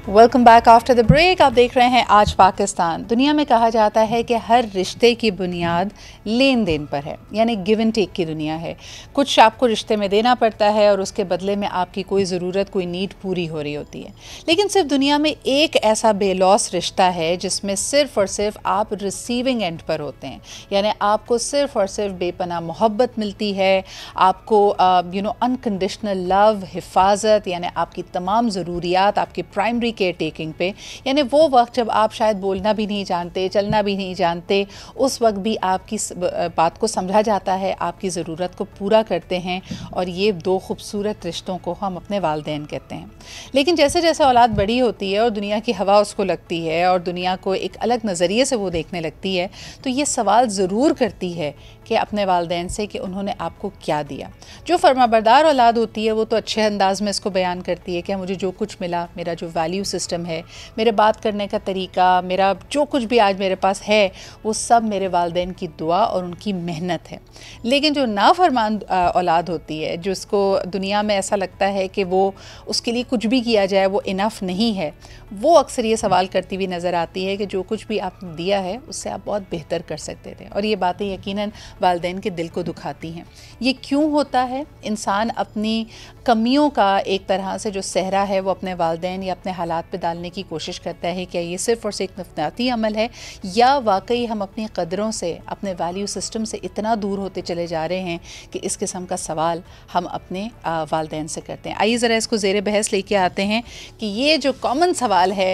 Welcome back after the break. आप देख रहे हैं आज पाकिस्तान। दुनिया में कहा जाता है कि हर रिश्ते की बुनियाद लेन देन पर है, यानी गिव एंड टेक की दुनिया है। कुछ आपको रिश्ते में देना पड़ता है और उसके बदले में आपकी कोई ज़रूरत, कोई नीड पूरी हो रही होती है। लेकिन सिर्फ दुनिया में एक ऐसा बेलौस रिश्ता है जिसमें सिर्फ और सिर्फ आप रिसीविंग एंड पर होते हैं, यानी आपको सिर्फ और सिर्फ बेपनाह मोहब्बत मिलती है, आपको अनकंडीशनल लव, हिफाजत, यानी आपकी तमाम ज़रूरियात आपकी प्राइमरी केयर टेकिंग पे, यानी वो वक्त जब आप शायद बोलना भी नहीं जानते, चलना भी नहीं जानते, उस वक्त भी आपकी बात को समझा जाता है, आपकी ज़रूरत को पूरा करते हैं। और ये दो खूबसूरत रिश्तों को हम अपने वालिदैन कहते हैं। लेकिन जैसे जैसे औलाद बड़ी होती है और दुनिया की हवा उसको लगती है और दुनिया को एक अलग नज़रिए से वो देखने लगती है, तो ये सवाल ज़रूर करती है कि अपने वालिदैन से कि उन्होंने आपको क्या दिया। जो फरमाबरदार औलाद होती है वो तो अच्छे अंदाज में इसको बयान करती है कि मुझे जो कुछ मिला, मेरा जो वैल्यू सिस्टम है, मेरे बात करने का तरीका, मेरा जो कुछ भी आज मेरे पास है, वो सब मेरे वालिदैन की दुआ और उनकी मेहनत है। लेकिन जो नाफरमान औलाद होती है, जिसको दुनिया में ऐसा लगता है कि वो उसके लिए कुछ भी किया जाए वो इनफ नहीं है, वो अक्सर ये सवाल करती हुई नज़र आती है कि जो कुछ भी आपने दिया है उससे आप बहुत बेहतर कर सकते थे। और ये बातें यकीनन वालिदैन के दिल को दुखाती हैं। ये क्यों होता है? इंसान अपनी कमियों का एक तरह से जो सहरा है वो अपने वालिदैन या अपने हालात पे डालने की कोशिश करता है। क्या ये सिर्फ़ और सिर्फ नफसियाती अमल है या वाकई हम अपनी कदरों से, अपने वैल्यू सिस्टम से इतना दूर होते चले जा रहे हैं कि इस किस्म का सवाल हम अपने वालिदैन से करते हैं? आइए ज़रा इसको ज़ेर बहस लेके आते हैं कि ये जो कॉमन सवाल है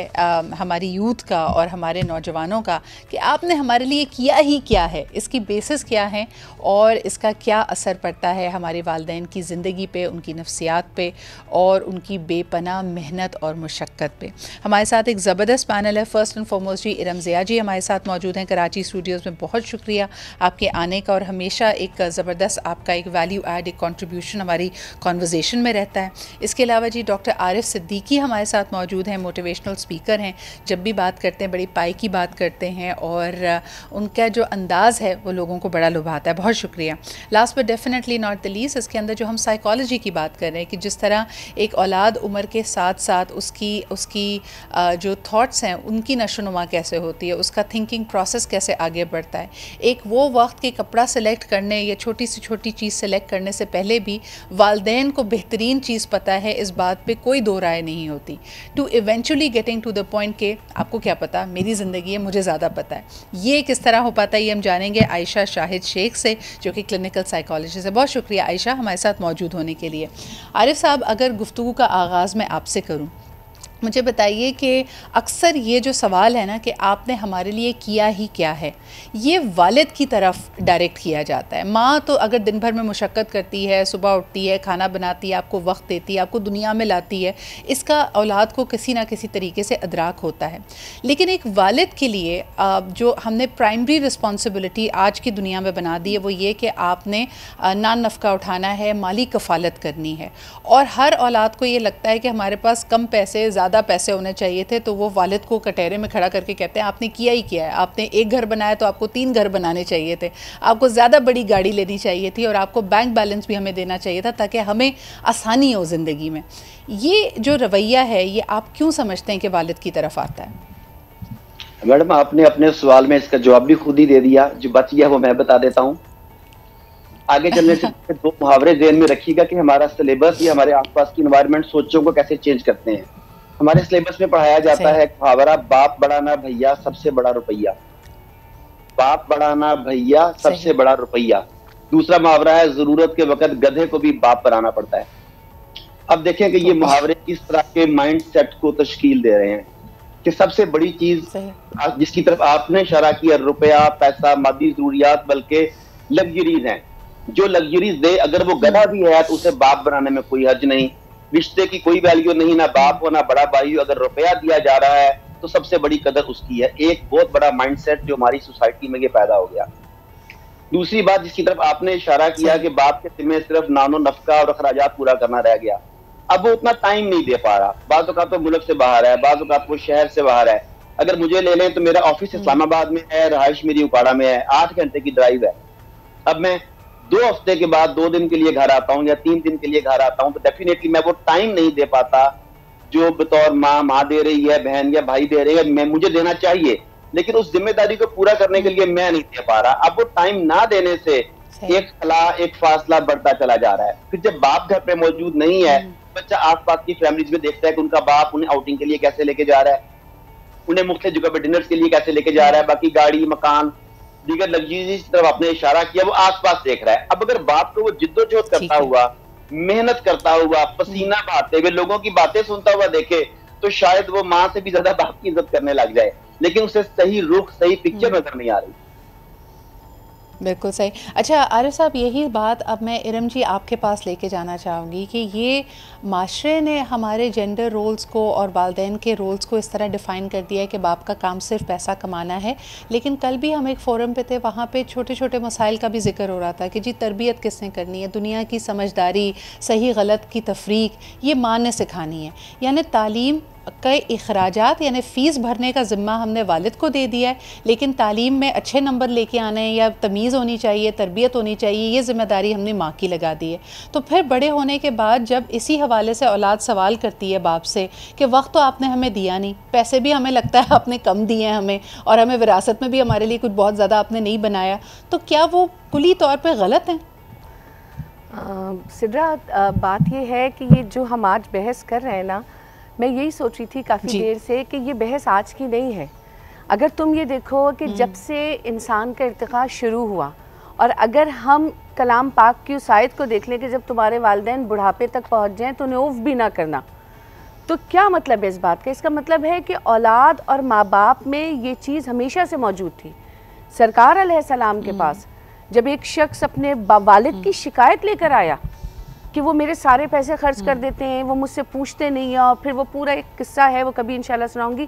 हमारी यूथ का और हमारे नौजवानों का कि आपने हमारे लिए किया ही क्या है, इसकी बेसिस क्या है और इसका क्या असर पड़ता है हमारे वालिदैन की ज़िंदगी पे, उनकी नफ्सियात पे और उनकी बेपनाह मेहनत और मुशक्क़त पे। हमारे साथ एक ज़बरदस्त पैनल है। फ़र्स्ट एंड फॉरमोस्ट जी इरम ज़िया जी हमारे साथ मौजूद हैं कराची स्टूडियोज़ में। बहुत शुक्रिया आपके आने का और हमेशा एक ज़बरदस्त आपका एक वैल्यू ऐड, एक कंट्रीब्यूशन हमारी कॉन्वर्जेसन में रहता है। इसके अलावा जी डॉक्टर आरिफ सिद्दीकी हमारे साथ मौजूद हैं, मोटिवेशनल स्पीकर हैं। जब भी बात करते हैं बड़ी पाई की बात करते हैं और उनका जो अंदाज़ है वो लोगों को बड़ा लुभाता है। बहुत शुक्रिया। Last but definitely not the least, इसके अंदर जो हम साइकोलॉजी की बात कर रहे हैं कि जिस तरह एक औलाद उम्र के साथ साथ उसकी जो थॉट्स हैं उनकी नशोनुमा कैसे होती है, उसका थिंकिंग प्रोसेस कैसे आगे बढ़ता है। एक वो वक्त के कपड़ा सेलेक्ट करने या छोटी सी छोटी चीज़ सेलेक्ट करने से पहले भी वालिदैन को बेहतरीन चीज़ पता है, इस बात पे कोई दो राय नहीं होती। To eventually getting to the point के आपको क्या पता, मेरी ज़िंदगी है, मुझे ज़्यादा पता है। ये किस तरह हो पाता है ये हम जानेंगे आयशा शाहिद शेख से, जो कि क्लिनिकल साइकोलॉजिस्ट है। बहुत शुक्रिया आयशा हमारे साथ मौजूद होने के लिए। आरिफ साहब, अगर गुफ्तगू का आगाज़ मैं आपसे करूँ, मुझे बताइए कि अक्सर ये जो सवाल है ना कि आपने हमारे लिए किया ही क्या है, ये वालिद की तरफ डायरेक्ट किया जाता है। माँ तो अगर दिन भर में मुशक्क़त करती है, सुबह उठती है, खाना बनाती है, आपको वक्त देती है, आपको दुनिया में लाती है, इसका औलाद को किसी ना किसी तरीके से अदराक होता है। लेकिन एक वालिद के लिए जो हमने प्राइमरी रिस्पॉन्सिबिलिटी आज की दुनिया में बना दी है वो ये कि आपने नान नफ़का उठाना है, माली कफ़ालत करनी है। और हर औलाद को ये लगता है कि हमारे पास कम पैसे, ज़्यादा पैसे होने चाहिए थे, तो वो वालिद को कटहरे में खड़ा करके कहते हैं आपने किया ही किया है, आपने एक घर बनाया तो आपको 3 घर बनाने चाहिए थे, आपको ज़्यादा बड़ी गाड़ी लेनी चाहिए थी और आपको बैंक बैलेंस भी हमें देना चाहिए था ताकि हमें आसानी हो ज़िंदगी में। ये जो रवैया है ये आप क्यों समझते हैं कि वालिद की तरफ आता है? मैडम, आपने अपने सवाल में इसका जवाब भी खुद ही दे दिया। जो बच गया वो मैं बता देता हूँ। आगे चलने से 2 मुहावरे ज़हन में रखिएगा कि हमारा सिलेबस या हमारे आसपास की एनवायरनमेंट सोचों को कैसे चेंज करते हैं। हमारे सिलेबस में पढ़ाया जाता है मुहावरा, बाप बढ़ाना भैया सबसे बड़ा रुपया। बाप बढ़ाना भैया सबसे बड़ा रुपया। दूसरा मुहावरा है, जरूरत के वक्त गधे को भी बाप बनाना पड़ता है। अब देखें कि ये मुहावरे किस तरह के माइंड सेट को तश्कील दे रहे हैं कि सबसे बड़ी चीज जिसकी तरफ आपने इशारा किया, रुपया, पैसा, मादी जरूरियात, बल्कि लग्जरीज हैं। जो लग्जरीज दे, अगर वो गधा भी है तो उसे बाप बनाने में कोई हर्ज नहीं। रिश्ते की कोई वैल्यू नहीं, ना बाप हो ना बड़ा भाई हो। अगर रुपया दिया जा रहा है तो सबसे बड़ी कदर उसकी है। एक बहुत बड़ा माइंडसेट जो हमारी सोसाइटी में ये पैदा हो गया। दूसरी बात जिसकी तरफ आपने इशारा किया कि बाप के जिम्मे सिर्फ नानो नफका और अखराजात पूरा करना रह गया। अब वो उतना टाइम नहीं दे पा रहा। बाज़ औक़ात तो मुल्क से बाहर है, बाज़ औक़ात वो शहर से बाहर है। अगर मुझे ले लें तो मेरा ऑफिस इस्लामाबाद में है, रहाइश मेरी उकाड़ा में है, 8 घंटे की ड्राइव है। अब मैं 2 हफ्ते के बाद 2 दिन के लिए घर आता हूँ या 3 दिन के लिए घर आता हूँ तो डेफिनेटली मैं वो टाइम नहीं दे पाता जो बतौर माँ दे रही है, बहन या भाई दे रही है, मैं मुझे देना चाहिए, लेकिन उस जिम्मेदारी को पूरा करने के लिए मैं नहीं दे पा रहा। अब वो टाइम ना देने से एक एक फासला बढ़ता चला जा रहा है। फिर जब बाप घर पे मौजूद नहीं है, बच्चा आसपास की फैमिलीज में देखता है कि उनका बाप उन्हें आउटिंग के लिए कैसे लेके जा रहा है, उन्हें मुख्तलिफ जगह पे डिनर के लिए कैसे लेके जा रहा है, बाकी गाड़ी, मकान, दीगर लग्जरीज की तरफ आपने इशारा किया, वो आसपास देख रहा है। अब अगर बाप को वो जिद्दोजहद करता हुआ, मेहनत करता हुआ, पसीना बहाते हुए, लोगों की बातें सुनता हुआ देखे, तो शायद वो माँ से भी ज्यादा बाप की इज्जत करने लग जाए, लेकिन उसे सही रुख, सही पिक्चर नजर नहीं आ रही। बिल्कुल सही। अच्छा आरिफ साहब, यही बात अब मैं इरम जी आपके पास लेके जाना चाहूँगी कि ये माशरे ने हमारे जेंडर रोल्स को और वालदैन के रोल्स को इस तरह डिफ़ाइन कर दिया है कि बाप का काम सिर्फ पैसा कमाना है। लेकिन कल भी हम एक फ़ोरम पे थे, वहाँ पे छोटे छोटे मसाइल का भी जिक्र हो रहा था कि जी तरबियत किसने करनी है, दुनिया की समझदारी, सही गलत की तफरीक ये माँ ने सिखानी है। यानी तालीम के अखराजात यानी फ़ीस भरने का ज़िम्मा हमने वालिद को दे दिया है, लेकिन तालीम में अच्छे नंबर लेके आने हैं या तमीज़ होनी चाहिए, तरबियत होनी चाहिए, ये ज़िम्मेदारी हमने माँ की लगा दी है। तो फिर बड़े होने के बाद जब इसी हवाले से औलाद सवाल करती है बाप से कि वक्त तो आपने हमें दिया नहीं, पैसे भी हमें लगता है आपने कम दिए हैं हमें, और हमें विरासत में भी हमारे लिए कुछ बहुत ज़्यादा आपने नहीं बनाया, तो क्या वो कुली तौर पर गलत हैं? सिद्रा, बात ये है कि ये जो हम आज बहस कर रहे हैं ना, मैं यही सोच रही थी काफ़ी देर से कि ये बहस आज की नहीं है। अगर तुम ये देखो कि जब से इंसान का इर्तिक़ा शुरू हुआ, और अगर हम कलाम पाक की उस आयत को देख लें कि जब तुम्हारे वालिदैन बुढ़ापे तक पहुंच जाएं तो उन्हें उफ़ भी ना करना, तो क्या मतलब है इस बात का? इसका मतलब है कि औलाद और माँ बाप में ये चीज़ हमेशा से मौजूद थी। सरकार अलैहिस्सलाम के पास जब एक शख्स अपने वालिद की शिकायत लेकर आया कि वो मेरे सारे पैसे खर्च कर देते हैं, वो मुझसे पूछते नहीं हैं, और फिर वो पूरा एक किस्सा है, वो कभी इंशाल्लाह सुनाऊंगी।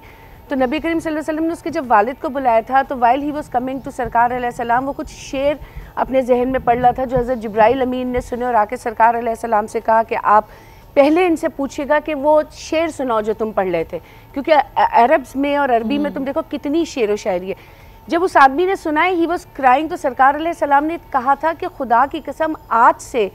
तो नबी करीम सल्लल्लाहु अलैहि वसल्लम ने उसके जब वालिद को बुलाया था, तो while he was coming to सरकार अलैहिस्सलाम, वो कुछ शेर अपने जहन में पढ़ रहा था जो हज़रत जिब्राइल अमीन ने सुने, और आके सरकार अलैहिस्सलाम से कहा कि आप पहले इनसे पूछिएगा कि वो शेर सुनाओ जो तुम पढ़ रहे थे, क्योंकि अरब्स में और अरबी में तुम देखो कितनी शेर व शायरी है। जब उस आदमी ने सुनाई, ही वाज क्राइंग, तो सरकार अलैहिस्सलाम ने कहा था कि खुदा की कसम आज से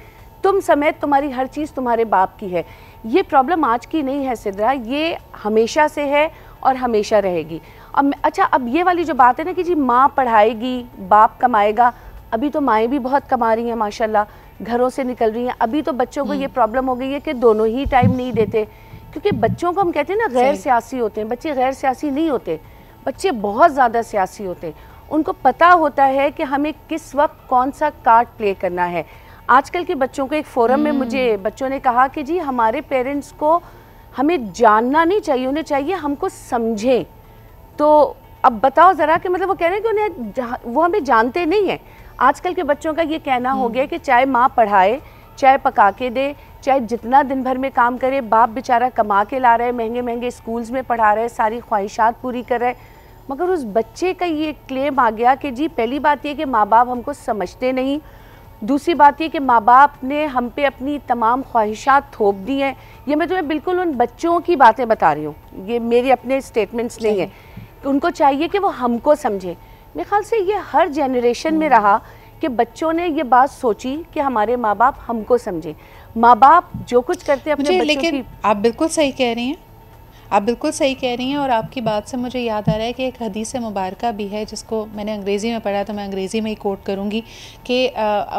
तुम समेत तुम्हारी हर चीज़ तुम्हारे बाप की है। ये प्रॉब्लम आज की नहीं है सिद्रा, ये हमेशा से है और हमेशा रहेगी। अच्छा, अब ये वाली जो बात है ना कि जी माँ पढ़ाएगी, बाप कमाएगा, अभी तो माएँ भी बहुत कमा रही हैं माशाल्लाह, घरों से निकल रही हैं। अभी तो बच्चों को ये प्रॉब्लम हो गई है कि दोनों ही टाइम नहीं देते, क्योंकि बच्चों को हम कहते हैं ना गैर सियासी होते हैं। बच्चे गैर सियासी नहीं होते, बच्चे बहुत ज़्यादा सियासी होते हैं। उनको पता होता है कि हमें किस वक्त कौन सा कार्ड प्ले करना है। आजकल के बच्चों को एक फोरम में मुझे बच्चों ने कहा कि जी हमारे पेरेंट्स को हमें जानना नहीं चाहिए, उन्हें चाहिए हमको समझें। तो अब बताओ ज़रा कि मतलब वो कह रहे हैं कि उन्हें वो हमें जानते नहीं हैं। आजकल के बच्चों का ये कहना हो गया कि चाहे माँ पढ़ाए, चाहे पका के दे, चाहे जितना दिन भर में काम करे, बाप बेचारा कमा के ला रहे, महंगे महंगे स्कूल्स में पढ़ा रहे, सारी ख्वाहिशात पूरी कर रहे, मगर उस बच्चे का ये क्लेम आ गया कि जी पहली बात ये कि माँ बाप हमको समझते नहीं, दूसरी बात ये कि माँ बाप ने हम पे अपनी तमाम ख्वाहिशात थोप दी हैं। ये मैं तुम्हें बिल्कुल उन बच्चों की बातें बता रही हूँ, ये मेरे अपने स्टेटमेंट्स नहीं है। उनको चाहिए कि वो हमको समझें। मेरे ख्याल से ये हर जनरेशन में रहा कि बच्चों ने ये बात सोची कि हमारे माँ बाप हमको समझें। माँ बाप जो कुछ करते हैं अपने बच्चों की। आप बिल्कुल सही कह रही हैं, आप बिल्कुल सही कह रही हैं। और आपकी बात से मुझे याद आ रहा है कि एक हदीस मुबारका भी है जिसको मैंने अंग्रेज़ी में पढ़ा, तो मैं अंग्रेज़ी में ही कोट करूँगी कि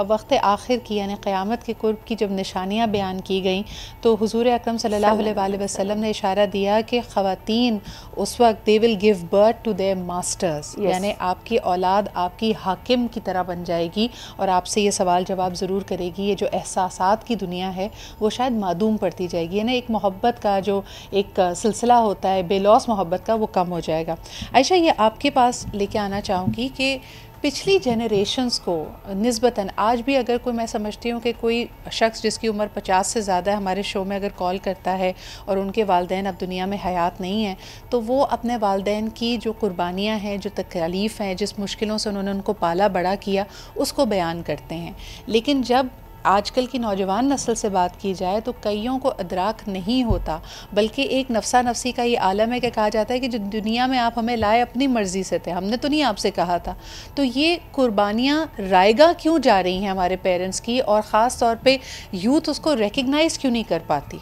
वक्त आखिर की यानी क़यामत के कुर्ब की जब निशानियाँ बयान की गई, तो हुज़ूर अकरम सल्लल्लाहु अलैहि वसल्लम ने इशारा दिया कि ख़वातीन उस वक्त they will give birth to their masters, यानी आपकी औलाद आपकी हाकिम की तरह बन जाएगी और आपसे ये सवाल जवाब ज़रूर करेगी। ये जो एहसासात की दुनिया है वो शायद मादूम पड़ती जाएगी, यानी एक मोहब्बत का जो एक सिलसिला होता है बेलौस मोहब्बत का, वो कम हो जाएगा। आयशा, ये आपके पास लेके आना चाहूँगी कि पिछली जनरेशन्स को निस्बतन आज भी अगर कोई, मैं समझती हूँ कि कोई शख्स जिसकी उम्र 50 से ज़्यादा है हमारे शो में अगर कॉल करता है और उनके वालिदैन अब दुनिया में हयात नहीं हैं, तो वो अपने वालिदैन की जो कुर्बानियाँ हैं, जो तकलीफ़ हैं, जिस मुश्किलों से उन्होंने उनको पाला बड़ा किया, उसको बयान करते हैं। लेकिन जब आजकल की नौजवान नस्ल से बात की जाए तो कईयों को अदराक नहीं होता, बल्कि एक नफ्सा नफ्सी का ये आलम है कि कहा जाता है कि जो दुनिया में आप हमें लाए अपनी मर्ज़ी से थे, हमने तो नहीं आपसे कहा था। तो ये कुर्बानियाँ रायगा क्यों जा रही हैं हमारे पेरेंट्स की, और ख़ास तौर पे यूथ उसको रिकग्नाइज़ क्यों नहीं कर पाती?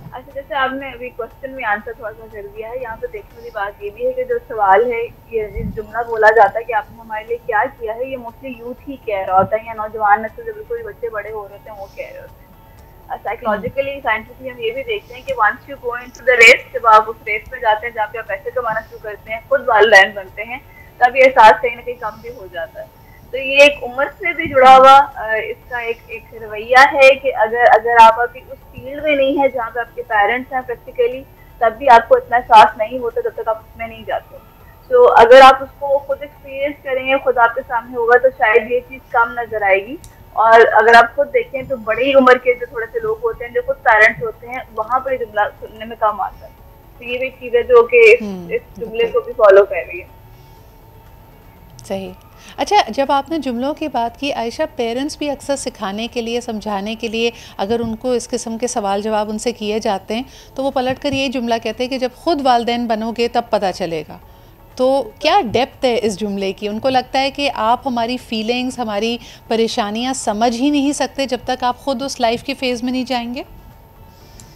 अच्छा, जैसे जैसे आपने अभी क्वेश्चन में आंसर थोड़ा सा कर दिया है, यहाँ पे देखने वाली बात ये भी है कि जो सवाल है, ये जुमला बोला जाता है कि आपने हमारे लिए क्या किया है, ये मोस्टली यूथ ही कह रहा होता है या नौजवान नस्ल जब कोई बच्चे बड़े हो रहे होते हैं वो कह रहे होते हैं। साइकोलॉजिकली साइंटिफिकली हम ये भी देखते हैं कि once you go into the race, जब आप उस रेस में जाते हैं जहाँ पे आप पैसे कमाना शुरू करते हैं, खुद वालिदैन बनते हैं, तब ये एहसास कहीं ना कहीं कम भी हो जाता है। तो ये एक उम्र से भी जुड़ा हुआ इसका एक रवैया है कि अगर आप अभी उस फील्ड में नहीं है जहाँ पे आपके पेरेंट्स हैं प्रैक्टिकली, तब भी आपको इतना एहसास नहीं होता जब तक आप उसमें नहीं जाते। तो अगर आप उसको खुद एक्सपीरियंस करेंगे, खुद आपके सामने होगा, तो शायद ये चीज़ कम नजर आएगी। और अगर आप खुद देखें तो बड़ी उम्र के जो थोड़े से लोग होते हैं, जो खुद पेरेंट्स होते हैं, वहाँ पर जुमला सुनने में कम आता है। तो ये भी चीज़ है जो कि इस जुमले को भी फॉलो कर रही है। सही। अच्छा, जब आपने जुमलों की बात की आयशा, पेरेंट्स भी अक्सर सिखाने के लिए, समझाने के लिए, अगर उनको इस किस्म के सवाल जवाब उनसे किए जाते हैं तो वो पलट कर यही जुमला कहते हैं कि जब खुद वालिदैन बनोगे तब पता चलेगा। तो क्या डेप्थ है इस जुमले की? उनको लगता है कि आप हमारी फीलिंग्स, हमारी परेशानियां समझ ही नहीं सकते जब तक आप खुद उस लाइफ के फेज़ में नहीं जाएंगे।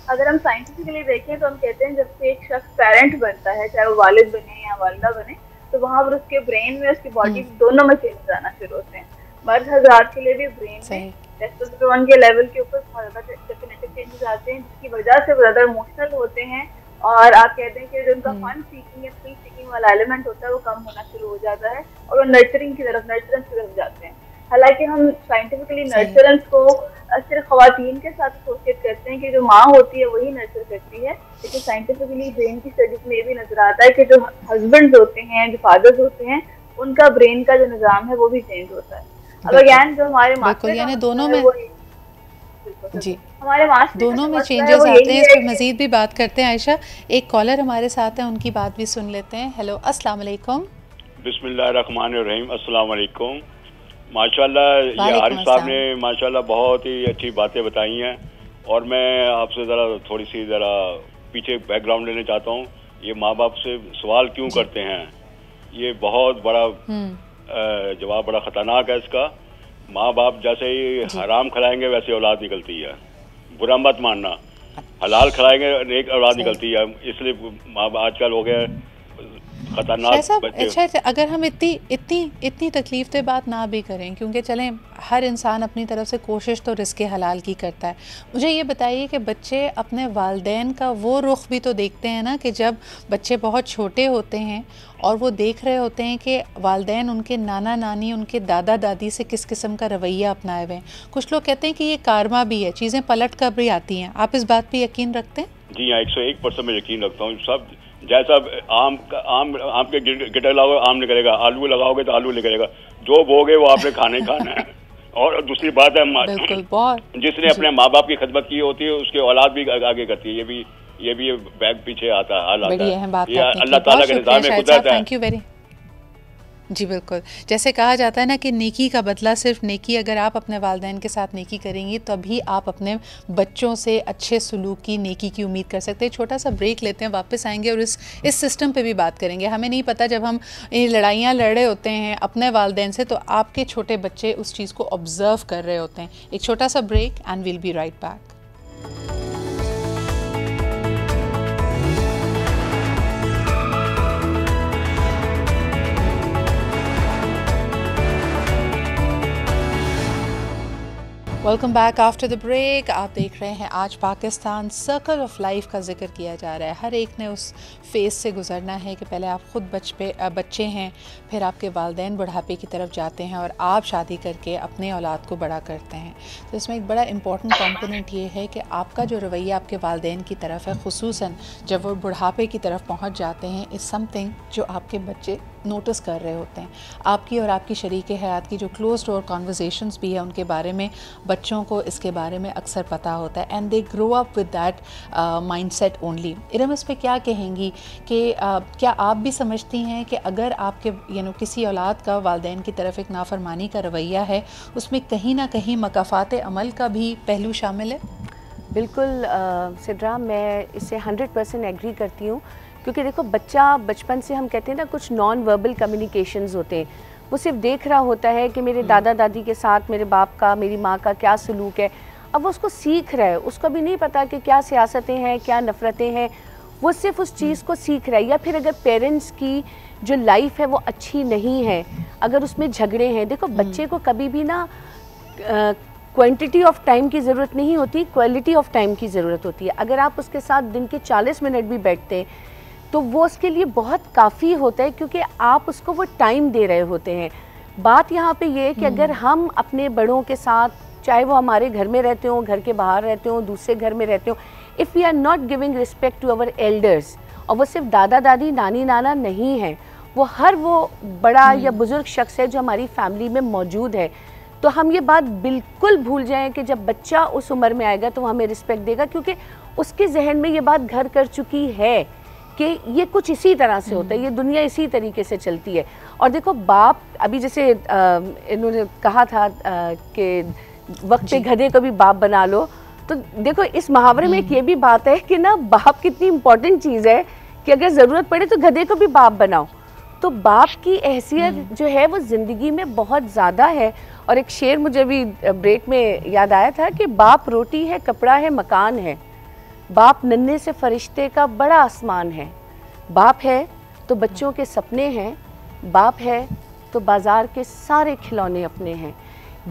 अगर हम साइंटिफिकली देखें तो हम कहते हैं जब से एक शख्स पेरेंट बनता है, चाहे वो वालिद बने या वालिदा बने, तो वहाँ पर उसके ब्रेन में, उसकी बॉडी दोनों में चेंजेस आना शुरू होते हैं। मर्द हजरात के लिए भी ब्रेन में टेस्टोस्टेरोन के लेवल के ऊपर बहुत ज़्यादा डेफिनेटिव चेंजेस आते हैं, जिसकी वजह से वो ज़्यादा इमोशनल होते हैं। और आप कहते हैं कि जो उनका फन सीकिंग या थ्रिल सीकिंग वाला एलिमेंट होता है वो कम होना शुरू हो जाता है और वो नर्चरिंग की तरफ जाते हैं। हालांकि हम साइंटिफिकली नर्चरेंस को सिर्फ खवातीन के साथ एसोसिएट करते हैं कि जो माँ होती है वही नर्चर करती है, लेकिन साइंटिफिकली ब्रेन की स्टडीज में ये भी नजर आता है कि जो हस्बैंड्स होते हैं, जो फादर्स होते हैं, उनका ब्रेन का जो निजाम है वो भी चेंज होता है। अब अगेन जो हमारे यानी दोनों में जी, हमारे दोनों में चेंजेस आते हैं। इस पर मजीद भी बात करते हैं। आयशा, एक कॉलर हमारे साथ है, उनकी बात भी सुन लेते हैं। हेलो, अस्सलाम वालेकुम। बिस्मिल्लाहिर्रहमानिर्रहीम। अस्सलाम वालेकुम। माशाल्लाह, ये आरिफ साहब ने माशाल्लाह बहुत ही अच्छी बातें बताई हैं और मैं आपसे थोड़ी सी पीछे बैकग्राउंड लेना चाहता हूँ। ये माँ बाप से सवाल क्यों करते हैं, ये बहुत बड़ा जवाब बड़ा खतरनाक है इसका। माँ बाप जैसे ही हराम खिलाएंगे वैसे औलाद निकलती है, बुरा मत मानना। हलाल खिलाएंगे एक औलाद निकलती है, इसलिए माँ बाप आजकल हो गए खतरनाक बच्चे। अच्छा, अगर हम इतनी तकलीफ से बात ना भी करें, क्योंकि चलें हर इंसान अपनी तरफ से कोशिश तो रिज़्क़ हलाल की करता है। मुझे ये बताइए कि बच्चे अपने वालिदैन का वो रुख भी तो देखते हैं ना, कि जब बच्चे बहुत छोटे होते हैं और वो देख रहे होते हैं कि वालिदैन उनके नाना नानी, उनके दादा दादी से किस किस्म का रवैया अपनाए हुए हैं। कुछ लोग कहते हैं कि ये कारमा भी है, चीज़ें पलट कर भी आती हैं। आप इस बात पर यकीन रखते हैं? जी हाँ, 101% में यकीन रखता हूँ। सब जैसा आम के गिटर लगाओगे आम निकलेगा, आलू लगाओगे तो आलू निकलेगा, जो बोगे वो आपने खाना ही खाना है। और दूसरी बात है, जिसने अपने माँ बाप की खिदमत की होती है उसके औलाद भी आगे करती है। ये भी बैग पीछे आता है, अल्लाह ताला के निज़ाम में कुदरत है। जी बिल्कुल, जैसे कहा जाता है ना कि नेकी का बदला सिर्फ नेकी। अगर आप अपने वालिदैन के साथ नेकी करेंगी तभी आप अपने बच्चों से अच्छे सलूक की, नेकी की उम्मीद कर सकते हैं। छोटा सा ब्रेक लेते हैं, वापस आएंगे और इस सिस्टम पे भी बात करेंगे। हमें नहीं पता जब हम लड़ाइयाँ लड़ रहे होते हैं अपने वालिदैन से, तो आपके छोटे बच्चे उस चीज़ को ऑब्ज़र्व कर रहे होते हैं। एक छोटा सा break and will be right back. Welcome back after the break. आप देख रहे हैं आज पाकिस्तान। सर्कल ऑफ लाइफ का जिक्र किया जा रहा है। हर एक ने उस फेज़ से गुजरना है कि पहले आप ख़ुद बच्चे हैं, फिर आपके वालिदैन बुढ़ापे की तरफ जाते हैं और आप शादी करके अपने औलाद को बड़ा करते हैं। तो इसमें एक बड़ा इंपॉर्टेंट कंपोनेंट ये है कि आपका जो रवैया आपके वालिदैन की तरफ है, ख़ुसूसन जब वो बुढ़ापे की तरफ पहुँच जाते हैं, इज़ समथिंग जो आपके बच्चे नोटिस कर रहे होते हैं। आपकी और आपकी शरीक हयात की जो क्लोज डोर कॉन्वर्जेशंस भी है, उनके बारे में बच्चों को इसके बारे में अक्सर पता होता है and they grow up with that mindset only. Iram, इस पे क्या कहेंगी कि क्या आप भी समझती हैं कि अगर आपके किसी औलाद का वालिदैन की तरफ एक नाफरमानी का रवैया है, उसमें कहीं ना कहीं मकाफ़ात अमल का भी पहलू शामिल है? बिल्कुल सिद्रा, मैं इससे 100% एग्री करती हूँ, क्योंकि देखो बच्चा बचपन से, हम कहते हैं ना, कुछ नॉन वर्बल कम्युनिकेशंस होते हैं। वो सिर्फ देख रहा होता है कि मेरे दादा दादी के साथ मेरे बाप का, मेरी माँ का क्या सलूक है। अब वो उसको सीख रहा है, उसको भी नहीं पता कि क्या सियासतें हैं, क्या नफ़रतें हैं, वो सिर्फ उस चीज़ को सीख रहा है। या फिर अगर पेरेंट्स की जो लाइफ है वो अच्छी नहीं है, अगर उसमें झगड़े हैं, देखो बच्चे को कभी भी ना क्वांटिटी ऑफ टाइम की ज़रूरत नहीं होती, क्वालिटी ऑफ टाइम की ज़रूरत होती है। अगर आप उसके साथ दिन के 40 मिनट भी बैठते हैं तो वो उसके लिए बहुत काफ़ी होता है, क्योंकि आप उसको वो टाइम दे रहे होते हैं। बात यहाँ पे ये है कि अगर हम अपने बड़ों के साथ, चाहे वो हमारे घर में रहते हों, घर के बाहर रहते हों, दूसरे घर में रहते हों, if we are not giving respect to our elders, और वो सिर्फ दादा दादी नानी नाना नहीं है, वो हर वो बड़ा या बुज़ुर्ग शख्स है जो हमारी फैमिली में मौजूद है, तो हम ये बात बिल्कुल भूल जाएं कि जब बच्चा उस उम्र में आएगा तो वो हमें रिस्पेक्ट देगा, क्योंकि उसके जहन में ये बात घर कर चुकी है कि ये कुछ इसी तरह से होता है, ये दुनिया इसी तरीके से चलती है। और देखो बाप, अभी जैसे इन्होंने कहा था कि वक्त पे गधे को भी बाप बना लो, तो देखो इस मुहावरे में एक ये भी बात है कि ना बाप कितनी इम्पोर्टेंट चीज़ है कि अगर ज़रूरत पड़े तो गधे को भी बाप बनाओ। तो बाप की हैसियत जो है वो ज़िंदगी में बहुत ज़्यादा है। और एक शेर मुझे भी ब्रेक में याद आया था कि बाप रोटी है, कपड़ा है, मकान है, बाप नन्हे से फरिश्ते का बड़ा आसमान है, बाप है तो बच्चों के सपने हैं, बाप है तो बाज़ार के सारे खिलौने अपने हैं।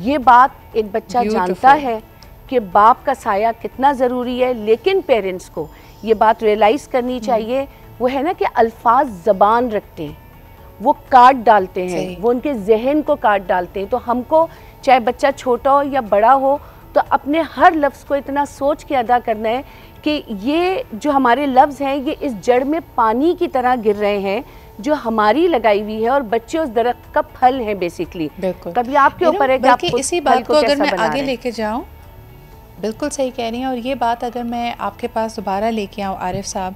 ये बात एक बच्चा जानता है कि बाप का साया कितना ज़रूरी है, लेकिन पेरेंट्स को ये बात रियलाइज़ करनी चाहिए, वो है ना कि अल्फाज ज़बान रखते हैं, वो काट डालते हैं, वो उनके जहन को काट डालते हैं। तो हमको चाहे बच्चा छोटा हो या बड़ा हो, तो अपने हर लफ्ज़ को इतना सोच के अदा करना है कि ये जो हमारे लफ्ज़ हैं ये इस जड़ में पानी की तरह गिर रहे हैं जो हमारी लगाई हुई है, और बच्चे उस दरख्त का फल हैं बेसिकली। कभी आपके ऊपर है कि आप इसी बात को अगर मैं आगे लेके जाऊं, बिल्कुल सही कह रही हैं। और ये बात अगर मैं आपके पास दोबारा लेके आऊँ आरिफ साहब,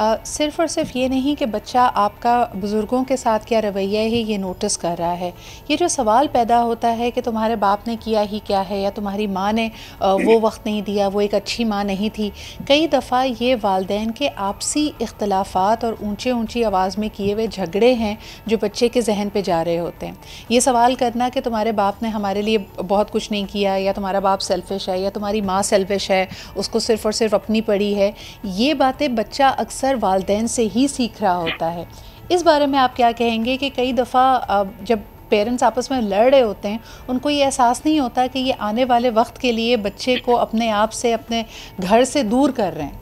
सिर्फ़ और सिर्फ ये नहीं कि बच्चा आपका बुज़ुर्गों के साथ क्या रवैया है ये नोटिस कर रहा है, ये जो सवाल पैदा होता है कि तुम्हारे बाप ने किया ही क्या है, या तुम्हारी माँ ने वो वक्त नहीं दिया, वो एक अच्छी माँ नहीं थी। कई दफ़ा ये वालिदैन के आपसी इख्तलाफात और ऊंची आवाज़ में किए हुए झगड़े हैं जो बच्चे के जहन पे जा रहे होते हैं। ये सवाल करना कि तुम्हारे बाप ने हमारे लिए बहुत कुछ नहीं किया, या तुम्हारा बाप सेल्फिश है, या तुम्हारी माँ सेल्फिश है, उसको सिर्फ़ और सिर्फ अपनी पड़ी है, ये बातें बच्चा अक्सर वालिदैन से ही सीख रहा होता है। इस बारे में आप क्या कहेंगे कि कई दफ़ा जब पेरेंट्स आपस में लड़ रहे होते हैं उनको ये एहसास नहीं होता कि ये आने वाले वक्त के लिए बच्चे को अपने आप से, अपने घर से दूर कर रहे हैं?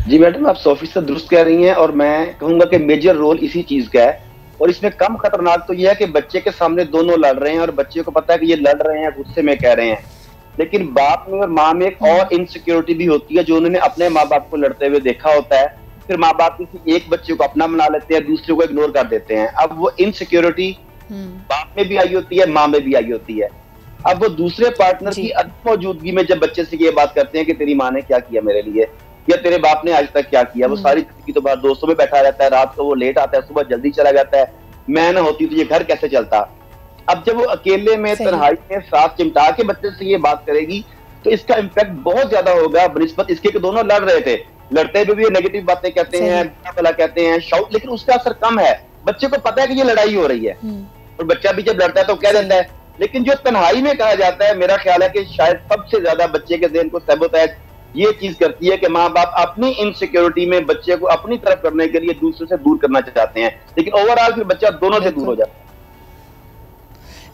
जी मैडम, आप 100% दुरुस्त कह रही हैं, और मैं कहूँगा कि मेजर रोल इसी चीज़ का है। और इसमें कम खतरनाक तो यह है कि बच्चे के सामने दोनों लड़ रहे हैं और बच्चे को पता है कि ये लड़ रहे हैं, गुस्से में कह रहे हैं, लेकिन बाप में और माँ में एक और इनसिक्योरिटी भी होती है जो उन्होंने अपने माँ बाप को लड़ते हुए देखा होता है। फिर माँ बाप किसी एक बच्चे को अपना बना लेते हैं, दूसरे को इग्नोर कर देते हैं। अब वो इनसिक्योरिटी बाप में भी आई होती है, माँ में भी आई होती है। अब वो दूसरे पार्टनर की मौजूदगी में जब बच्चे से ये बात करते हैं कि तेरी माँ ने क्या किया मेरे लिए, या तेरे बाप ने आज तक क्या किया, वो सारी जिंदगी तो बाहर दोस्तों में बैठा रहता है, रात को वो लेट आता है, सुबह जल्दी चला जाता है, मैं ना होती तो ये घर कैसे चलता। अब जब वो अकेले में तन्हाई में साथ चिमटा के बच्चे से ये बात करेगी तो इसका इम्पैक्ट बहुत ज्यादा होगा बनिस्बत इसके कि दोनों लड़ रहे थे, लड़ते हुए भी नेगेटिव बातें कहते हैं, भला कहते हैं, शाउट, लेकिन उसका असर कम है। बच्चे को पता है कि ये लड़ाई हो रही है, और बच्चा भी जब लड़ता है तो कह देता है। लेकिन जो तन्हाई में कहा जाता है, मेरा ख्याल है कि शायद सबसे ज्यादा बच्चे के ज़हन को सबोताज ये चीज करती है कि माँ बाप अपनी इनसिक्योरिटी में बच्चे को अपनी तरफ करने के लिए दूसरे से दूर करना चाहते हैं, लेकिन ओवरऑल फिर बच्चा दोनों से दूर हो जाता है।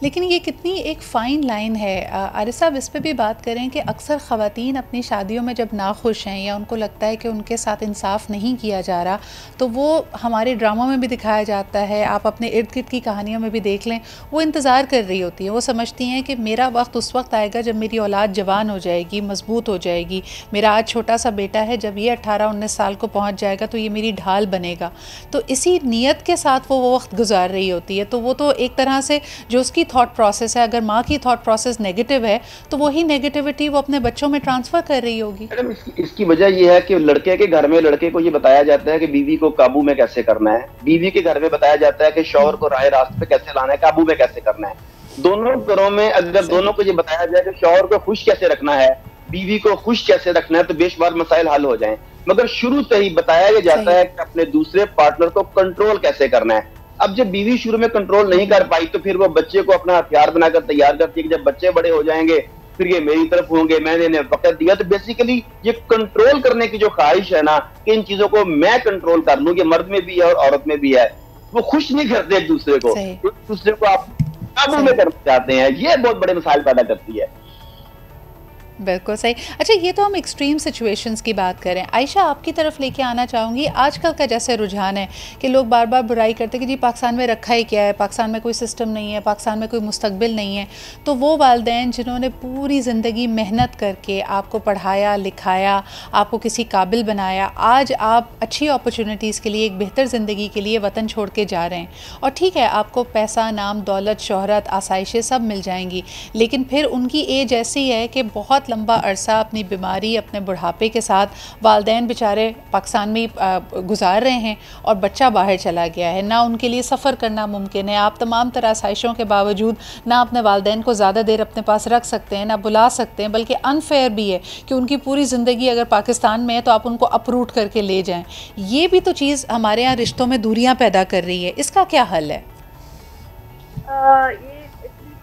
लेकिन ये कितनी एक फ़ाइन लाइन है। आरिफ साहब, इस पे भी बात करें कि अक्सर ख़वातीन अपनी शादियों में जब नाखुश हैं या उनको लगता है कि उनके साथ इंसाफ नहीं किया जा रहा, तो वो हमारे ड्रामों में भी दिखाया जाता है, आप अपने इर्द गिर्द की कहानियों में भी देख लें, वो इंतज़ार कर रही होती हैं, वो समझती हैं कि मेरा वक्त उस वक्त आएगा जब मेरी औलाद जवान हो जाएगी, मजबूत हो जाएगी, मेरा आज छोटा सा बेटा है, जब ये 18-19 साल को पहुँच जाएगा तो ये मेरी ढाल बनेगा। तो इसी नीयत के साथ वो वक्त गुजार रही होती है। तो वो तो एक तरह से जो उसकी थॉट प्रोसेस है, अगर माँ की थॉट प्रोसेस नेगेटिव है तो वही नेगेटिविटी वो अपने बच्चों में ट्रांसफर कर रही होगी। मैडम, इसकी वजह ये है कि लड़के के घर में लड़के को ये बताया जाता है कि बीवी को काबू में कैसे करना है, बीवी के घर में बताया जाता है कि शौहर को राह रास्ते पे कैसे लाना है, काबू में कैसे करना है। दोनों घरों में अगर दोनों को ये बताया जाए कि शौहर को खुश कैसे रखना है, बीवी को खुश कैसे रखना है, तो बेशुमार मसाइल हल हो जाएं। मगर शुरू से ही बताया जाता है कि अपने दूसरे पार्टनर को कंट्रोल कैसे करना है। अब जब बीवी शुरू में कंट्रोल नहीं कर पाई तो फिर वो बच्चे को अपना हथियार बनाकर तैयार करती है कि जब बच्चे बड़े हो जाएंगे फिर ये मेरी तरफ होंगे, मैंने इन्हें वक्त दिया। तो बेसिकली ये कंट्रोल करने की जो ख्वाहिश है ना कि इन चीजों को मैं कंट्रोल कर लूं, कि मर्द में भी है और औरत में भी है, वो खुश नहीं करते एक दूसरे को, एक दूसरे को आप काबू में करना चाहते हैं। ये बहुत बड़े मसाइल पैदा करती है। बिल्कुल सही। अच्छा, ये तो हम एक्सट्रीम सिचुएशंस की बात करें। आयशा, आपकी तरफ लेके आना चाहूँगी, आजकल का जैसे रुझान है कि लोग बार बार बुराई करते हैं कि जी पाकिस्तान में रखा ही क्या है, पाकिस्तान में कोई सिस्टम नहीं है, पाकिस्तान में कोई मुस्तकबिल नहीं है। तो वो वालिदैन जिन्होंने पूरी ज़िंदगी मेहनत करके आपको पढ़ाया लिखाया, आपको किसी काबिल बनाया, आज आप अच्छी अपॉर्चुनिटीज़ के लिए, एक बेहतर ज़िंदगी के लिए वतन छोड़ के जा रहे हैं, और ठीक है आपको पैसा, नाम, दौलत, शोहरत, आसाइशें सब मिल जाएंगी, लेकिन फिर उनकी एज ऐसी है कि बहुत लंबा अरसा अपनी बीमारी, अपने बुढ़ापे के साथ वालिदैन बेचारे पाकिस्तान में गुजार रहे हैं और बच्चा बाहर चला गया है। ना उनके लिए सफ़र करना मुमकिन है, आप तमाम तरह आसाइशों के बावजूद ना अपने वालिदैन को ज़्यादा देर अपने पास रख सकते हैं, ना बुला सकते हैं, बल्कि अनफेयर भी है कि उनकी पूरी ज़िंदगी अगर पाकिस्तान में है तो आप उनको अपरूट करके ले जाएँ। ये भी तो चीज़ हमारे यहाँ रिश्तों में दूरियाँ पैदा कर रही है, इसका क्या हल है?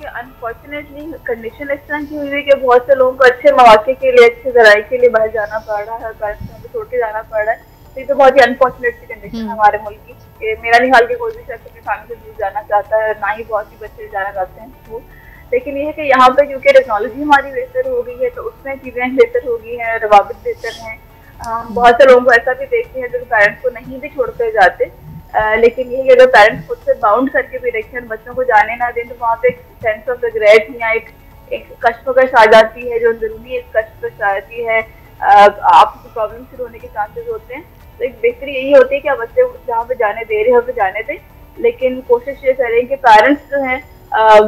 अनफॉर्चुनेटली कंडीशन इस तरह की हुई है कि बहुत से लोगों को अच्छे मौके के लिए, अच्छे ज़राए के लिए बाहर जाना पड़ रहा है, पाकिस्तान छोड़ के जाना पड़ रहा है। तो ये तो बहुत ही अनफॉर्चुनेट सी कंडीशन है हमारे मुल्क की। मेरा नहीं हाल कि कोई भी शख्स अपनी फैमिली से दूर जाना चाहता है, ना ही बहुत ही बच्चे जाना चाहते हैं स्कूल। लेकिन ये है कि यहाँ पे क्योंकि टेक्नोलॉजी हमारी बेहतर हो गई है तो उसमें चीज़ें बेहतर हो गई हैं, रवाबित बेहतर हैं। बहुत से लोगों को ऐसा भी देखते हैं जो पेरेंट्स को नहीं भी छोड़ कर जाते, लेकिन ये अगर पेरेंट्स खुद से बाउंड करके भी रखें, बच्चों को जाने ना दें, तो वहाँ पे एक सेंस ऑफ रिग्रेट या एक कश्मकश आ जाती है, जो अंदरूनी एक कश्मकश आती है, आपको प्रॉब्लम शुरू होने के चांसेस होते हैं। तो एक बेहतरी यही होती है कि आप बच्चे जहाँ पे जाने दे रहे हो तो जाने दें, लेकिन कोशिश ये करें कि पेरेंट्स जो हैं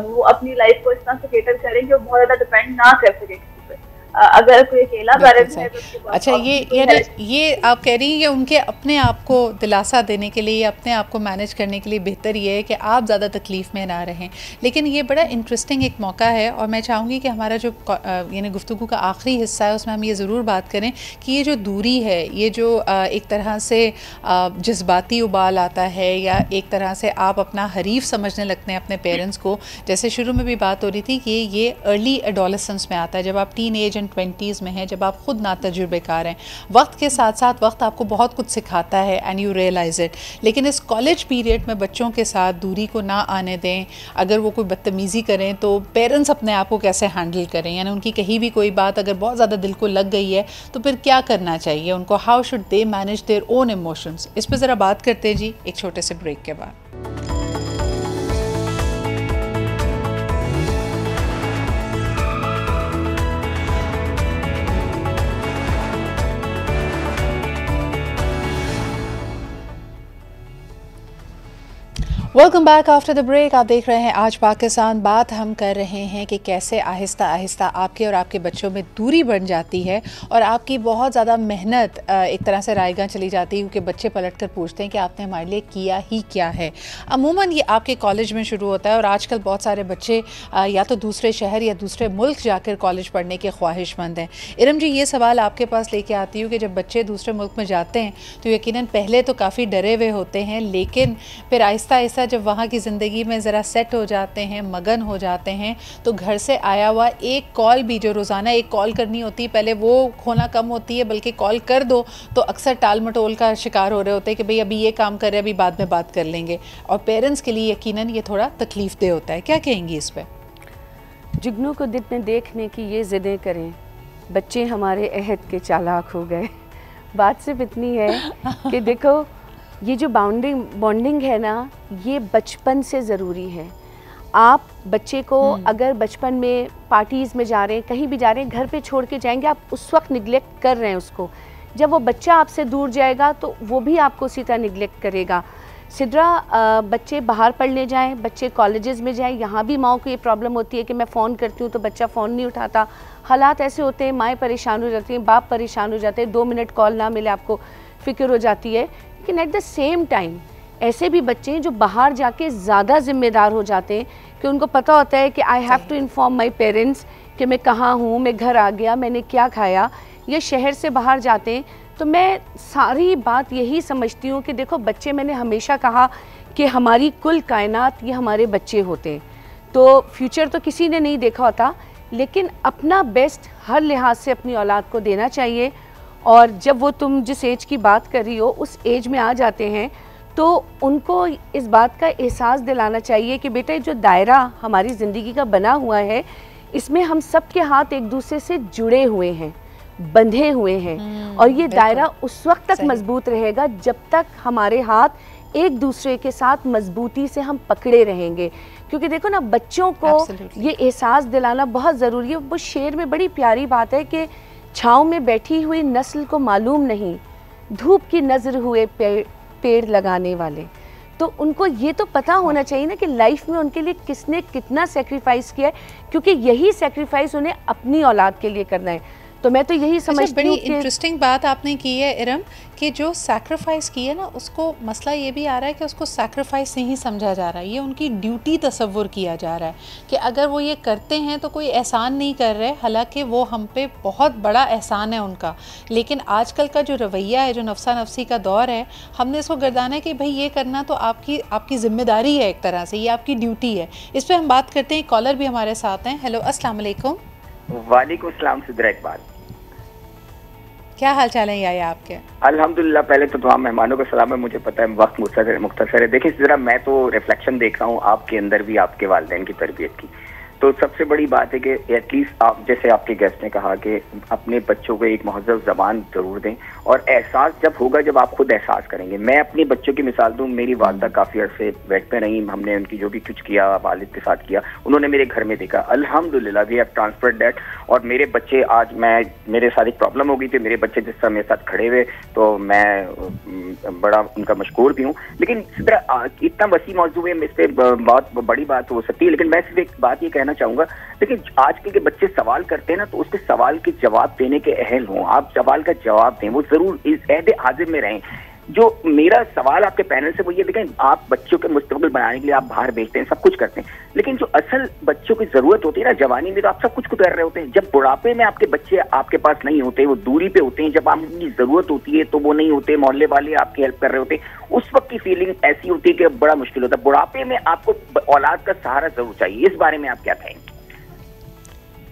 वो अपनी लाइफ को इस तरह से केटर करें कि वो बहुत ज़्यादा डिपेंड ना कर सके। अगर कोई अकेला पेरेंट्स है तो अच्छा, ये आप कह रही हैं कि उनके अपने आप को दिलासा देने के लिए, अपने आप को मैनेज करने के लिए बेहतर ये है कि आप ज़्यादा तकलीफ़ में ना रहें। लेकिन ये बड़ा इंटरेस्टिंग एक मौका है और मैं चाहूँगी कि हमारा जो यानी गुफ्तगू का आखिरी हिस्सा है उसमें हम ये ज़रूर बात करें कि ये जो दूरी है, ये जो एक तरह से जज्बाती उबाल आता है या एक तरह से आप अपना हरीफ समझने लगते हैं अपने पेरेंट्स को, जैसे शुरू में भी बात हो रही थी कि ये अर्ली एडोलेसेंस में आता है, जब आप टीन एज 20s में हैं, जब आप खुद ना तजुर्बेकार हैं। वक्त के साथ साथ वक्त आपको बहुत कुछ सिखाता है एंड यू रियलाइज इट। लेकिन इस कॉलेज पीरियड में बच्चों के साथ दूरी को ना आने दें। अगर वो कोई बदतमीज़ी करें तो पेरेंट्स अपने आप को कैसे हैंडल करें, यानी उनकी कहीं भी कोई बात अगर बहुत ज़्यादा दिल को लग गई है तो फिर क्या करना चाहिए उनको, how should they manage their own emotions. इस पर ज़रा बात करते हैं जी एक छोटे से ब्रेक के बाद। Welcome back after the break. आप देख रहे हैं आज पाकिस्तान। बात हम कर रहे हैं कि कैसे आहिस्ता आहिस्ता आपके और आपके बच्चों में दूरी बन जाती है और आपकी बहुत ज़्यादा मेहनत एक तरह से रायगा चली जाती है, क्योंकि बच्चे पलट कर पूछते हैं कि आपने हमारे लिए किया ही क्या है। अमूमन ये आपके कॉलेज में शुरू होता है और आजकल बहुत सारे बच्चे या तो दूसरे शहर या दूसरे मुल्क जाकर कॉलेज पढ़ने के ख्वाहिशमंद हैं। इरम जी, ये सवाल आपके पास लेके आती हूँ कि जब बच्चे दूसरे मुल्क में जाते हैं तो यकीनन पहले तो काफ़ी डरे हुए होते हैं, लेकिन फिर आहिस्ता आहिस्ता जब वहाँ की ज़िंदगी में ज़रा सेट हो जाते हैं, मगन हो जाते हैं, तो घर से आया हुआ एक कॉल भी, जो रोज़ाना एक कॉल करनी होती है, पहले वो होना कम होती है, बल्कि कॉल कर दो तो अक्सर टाल मटोल का शिकार हो रहे होते हैं कि भाई अभी ये काम कर रहे हैं, अभी बाद में बात कर लेंगे। और पेरेंट्स के लिए यकीनन ये थोड़ा तकलीफ़ दे होता है। क्या कहेंगी इस पर? जुगनू को दिन में देखने की ये ज़िदें करें, बच्चे हमारे अहद के चालाक हो गए। बात सिर्फ इतनी है कि देखो ये जो बॉन्डिंग है ना, ये बचपन से ज़रूरी है। आप बच्चे को अगर बचपन में पार्टीज़ में जा रहे हैं, कहीं भी जा रहे हैं, घर पे छोड़ के जाएंगे, आप उस वक्त निगलेक्ट कर रहे हैं उसको। जब वो बच्चा आपसे दूर जाएगा तो वो भी आपको उसी तरह निगलेक्ट करेगा। सिद्रा, बच्चे बाहर पढ़ने जाएं, बच्चे कॉलेजेस में जाएं, यहाँ भी माओ को ये प्रॉब्लम होती है कि मैं फ़ोन करती हूँ तो बच्चा फ़ोन नहीं उठाता। हालात ऐसे होते हैं, माएँ परेशान हो जाती हैं, बाप परेशान हो जाते हैं, 2 मिनट कॉल ना मिले आपको फ़िक्र हो जाती है। लेकिन एट द सेम टाइम ऐसे भी बच्चे हैं जो बाहर जाके ज़्यादा ज़िम्मेदार हो जाते हैं कि उनको पता होता है कि I have to inform my parents कि मैं कहाँ हूँ, मैं घर आ गया, मैंने क्या खाया। ये शहर से बाहर जाते हैं। तो मैं सारी बात यही समझती हूँ कि देखो बच्चे, मैंने हमेशा कहा कि हमारी कुल कायनात ये हमारे बच्चे होते हैं। तो फ्यूचर तो किसी ने नहीं देखा होता, लेकिन अपना बेस्ट हर लिहाज से अपनी औलाद को देना चाहिए। और जब वो तुम जिस एज की बात कर रही हो उस एज में आ जाते हैं तो उनको इस बात का एहसास दिलाना चाहिए कि बेटा जो दायरा हमारी ज़िंदगी का बना हुआ है इसमें हम सब के हाथ एक दूसरे से जुड़े हुए हैं, बंधे हुए हैं, और ये दायरा उस वक्त तक मजबूत रहेगा जब तक हमारे हाथ एक दूसरे के साथ मजबूती से हम पकड़े रहेंगे। क्योंकि देखो ना, बच्चों को ये एहसास दिलाना बहुत ज़रूरी है। वो शेर में बड़ी प्यारी बात है कि छाँव में बैठी हुई नस्ल को मालूम नहीं धूप की नज़र हुए पेड़ लगाने वाले। तो उनको ये तो पता होना चाहिए ना कि लाइफ में उनके लिए किसने कितना सेक्रीफाइस किया है, क्योंकि यही सेक्रीफाइस उन्हें अपनी औलाद के लिए करना है। तो मैं तो यही समझती हूँ। बड़ी इंटरेस्टिंग बात आपने की है इरम कि जो सैक्रिफाइस की है ना, उसको मसला ये भी आ रहा है कि उसको सैक्रिफाइस नहीं समझा जा रहा है, ये उनकी ड्यूटी तसव्वुर किया जा रहा है कि अगर वो ये करते हैं तो कोई एहसान नहीं कर रहे, हालांकि वो हम पे बहुत बड़ा एहसान है उनका। लेकिन आजकल का जो रवैया है, जो नफसा नफसी का दौर है, हमने इसको गर्दाना है कि भाई ये करना तो आपकी ज़िम्मेदारी है, एक तरह से ये आपकी ड्यूटी है। इस पर हम बात करते हैं। कॉलर भी हमारे साथ हैं। हेलो, अस्सलाम वालेकुम। वालेकुम सलाम सिद्रा इकबाल, क्या हाल चाल है याया आपके? अल्हम्दुलिल्लाह। पहले तो तमाम मेहमानों को सलाम है। मुझे पता है वक्त मुख्तसर है। देखिए जरा, मैं तो रिफ्लेक्शन देख रहा हूँ आपके अंदर भी, आपके वालिदैन की तरबियत की। तो सबसे बड़ी बात है कि एटलीस्ट आप, जैसे आपके गेस्ट ने कहा कि अपने बच्चों को एक महज़ब ज़बान ज़रूर दें, और एहसास जब होगा जब आप खुद एहसास करेंगे। मैं अपने बच्चों की मिसाल दूं, मेरी वालदा काफ़ी अर्से बेड पे रही, हमने उनकी जो भी कुछ किया वालिद के साथ किया, उन्होंने मेरे घर में देखा। अल्हम्दुलिल्लाह वी हैव ट्रांसफर्ड दैट। और मेरे बच्चे आज, मेरे साथ एक प्रॉब्लम हो गई थी, मेरे बच्चे जिस समय मेरे साथ खड़े हुए तो मैं बड़ा उनका मशकूर भी हूँ। लेकिन इतना वसी मौजू है, इस पर बहुत बड़ी बात हो सकती है, लेकिन मैं सिर्फ एक बात ये कहना चाहूंगा, लेकिन आजकल के बच्चे सवाल करते हैं ना, तो उसके सवाल के जवाब देने के अहल हों। आप सवाल का जवाब दें, वो जरूर इस अहद हाजिर में रहें। जो मेरा सवाल आपके पैनल से वो ये, देखें आप बच्चों के मुस्तकबिल बनाने के लिए आप बाहर भेजते हैं, सब कुछ करते हैं, लेकिन जो असल बच्चों की जरूरत होती है ना, जवानी में तो आप सब कुछ कर रहे होते हैं। जब बुढ़ापे में आपके बच्चे आपके पास नहीं होते, वो दूरी पे होते हैं, जब आपकी जरूरत होती है तो वो नहीं होते, मोहल्ले वाले आपकी हेल्प कर रहे होते हैं, उस वक्त की फीलिंग ऐसी होती है कि बड़ा मुश्किल होता है। बुढ़ापे में आपको औलाद का सहारा जरूर चाहिए। इस बारे में आप क्या कहेंगे?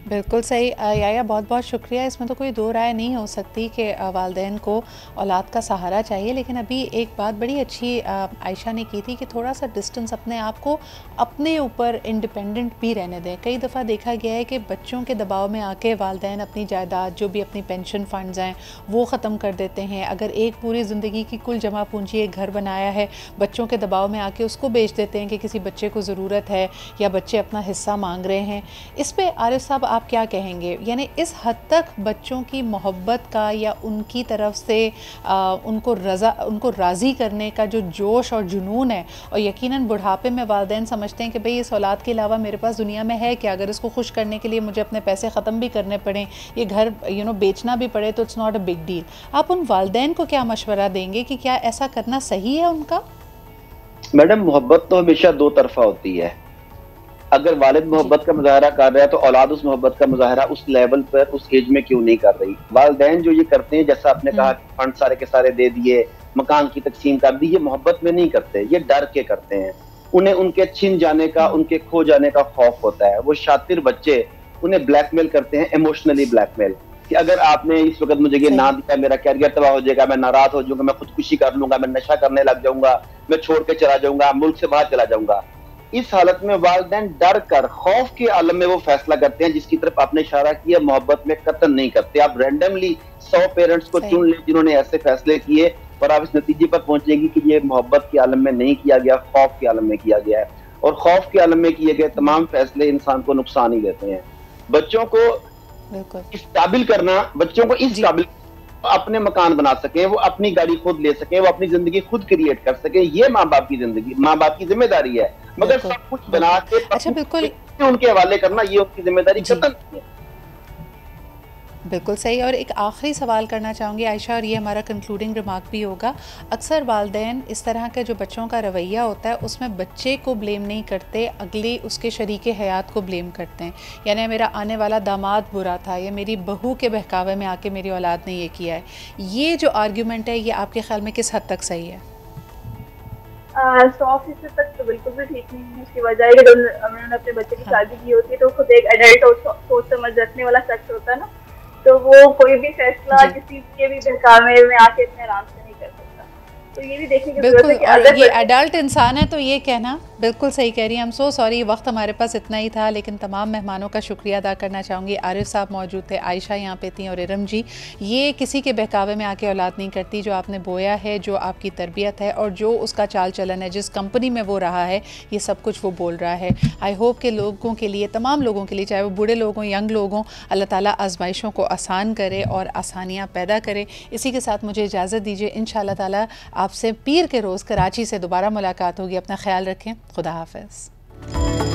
बिल्कुल सही याया, बहुत बहुत शुक्रिया। इसमें तो कोई दो राय नहीं हो सकती कि वालिदैन को औलाद का सहारा चाहिए। लेकिन अभी एक बात बड़ी अच्छी आयशा ने की थी कि थोड़ा सा डिस्टेंस अपने आप को अपने ऊपर इंडिपेंडेंट भी रहने दें। कई दफ़ा देखा गया है कि बच्चों के दबाव में आके वालिदैन अपनी जायदाद, जो भी अपनी पेंशन फ़ंड्स हैं, वो ख़त्म कर देते हैं। अगर एक पूरी ज़िंदगी की कुल जमा पूंजी एक घर बनाया है, बच्चों के दबाव में आके उसको बेच देते हैं कि किसी बच्चे को ज़रूरत है या बच्चे अपना हिस्सा मांग रहे हैं। इस पर आरिफ साहब आप क्या कहेंगे? यानी इस हद तक बच्चों की मोहब्बत का या उनकी तरफ से उनको राज़ी करने का जो जोश और जुनून है, और यकीनन बुढ़ापे में वालिदैन समझते हैं कि भाई इस औलाद के अलावा मेरे पास दुनिया में है क्या, अगर इसको खुश करने के लिए मुझे अपने पैसे ख़त्म भी करने पड़े, ये घर बेचना भी पड़े, तो it's not a big deal. आप उन वालिदैन को क्या मशवरा देंगे कि क्या ऐसा करना सही है उनका? मैडम, मोहब्बत तो हमेशा दो तरफा होती है। अगर वालिद मोहब्बत का मुजाहरा कर रहा है तो औलाद उस मोहब्बत का मुजाहरा उस लेवल पर, उस एज में क्यों नहीं कर रही? वालिदैन जो ये करते हैं, जैसा आपने कहा कि फंड सारे के सारे दे दिए, मकान की तकसीम कर दी, ये मोहब्बत में नहीं करते, ये डर के करते हैं। उन्हें उनके छिन जाने का, उनके खो जाने का खौफ होता है। वो शातिर बच्चे उन्हें ब्लैकमेल करते हैं, इमोशनली ब्लैकमेल, कि अगर आपने इस वक्त मुझे ये ना दिया, मेरा कैरियर तबाह हो जाएगा, मैं नाराज हो जाऊंगा, मैं खुदकुशी कर लूंगा, मैं नशा करने लग जाऊंगा, मैं छोड़ के चला जाऊंगा, मुल्क से बाहर चला जाऊंगा। इस हालत में वालिदैन डर कर, खौफ के आलम में वो फैसला करते हैं, जिसकी तरफ आपने इशारा किया, मोहब्बत में कतल नहीं करते। आप रैंडमली 100 पेरेंट्स को चुन लें जिन्होंने ऐसे फैसले किए, और आप इस नतीजे पर पहुंचेंगे कि ये मोहब्बत के आलम में नहीं किया गया, खौफ के आलम में किया गया है। और खौफ के आलम में किए गए तमाम फैसले इंसान को नुकसान ही देते हैं। बच्चों को इस काबिल करना, बच्चों को इस काबिल अपने मकान बना सकें, वो अपनी गाड़ी खुद ले सकें, वो अपनी जिंदगी खुद क्रिएट कर सकें, ये माँ बाप की जिंदगी, माँ बाप की जिम्मेदारी है। मगर सब कुछ बना के अच्छा, बिल्कुल उनके हवाले करना, ये उनकी जिम्मेदारी खत्म नहीं है। बिल्कुल सही। और एक आखिरी सवाल करना चाहूँगी आयशा, और ये हमारा कंक्लूडिंग रिमार्क भी होगा। अक्सर वालिदैन इस तरह के जो बच्चों का रवैया होता है, उसमें बच्चे को ब्लेम नहीं करते, अगले उसके शरीके हयात को ब्लेम करते हैं। यानी मेरा आने वाला दामाद बुरा था, या मेरी बहू के बहकावे में आके मेरी औलाद ने ये किया है। ये जो आर्ग्यूमेंट है, ये आपके ख्याल में किस हद तक सही है? 100% तक तो बिल्कुल भी ठीक नहीं है। इसकी वजह है कि जब उन्होंने अपने बच्चे की शादी की होती है तो खुद एक एडल्ट और सोच समझ रखने वाला शख्स होता है ना, तो वो कोई भी फैसला किसी के भी बहकावे में आके इतने आराम से नहीं कर सकता। तो ये भी देखने की जरूरत है कि और ये एडल्ट इंसान है तो ये कहना बिल्कुल सही कह रही हैं। हम सो सॉरी, वक्त हमारे पास इतना ही था, लेकिन तमाम मेहमानों का शुक्रिया अदा करना चाहूँगी। आरिफ साहब मौजूद थे, आयशा यहाँ पे थी और इरम जी। ये किसी के बहकावे में आके औलाद नहीं करती। जो आपने बोया है, जो आपकी तरबियत है और जो उसका चाल चलन है, जिस कंपनी में वो रहा है, ये सब कुछ वो बोल रहा है। आई होप के लोगों के लिए, तमाम लोगों के लिए, चाहे वो बूढ़े लोग हों, यंग लोग हों, अल्लाह ताला आजमाइशों को आसान करे और आसानियाँ पैदा करे। इसी के साथ मुझे इजाज़त दीजिए। इंशाअल्लाह ताला आपसे पीर के रोज़ कराची से दोबारा मुलाकात होगी। अपना ख्याल रखें। खुदा हाफ़िज़।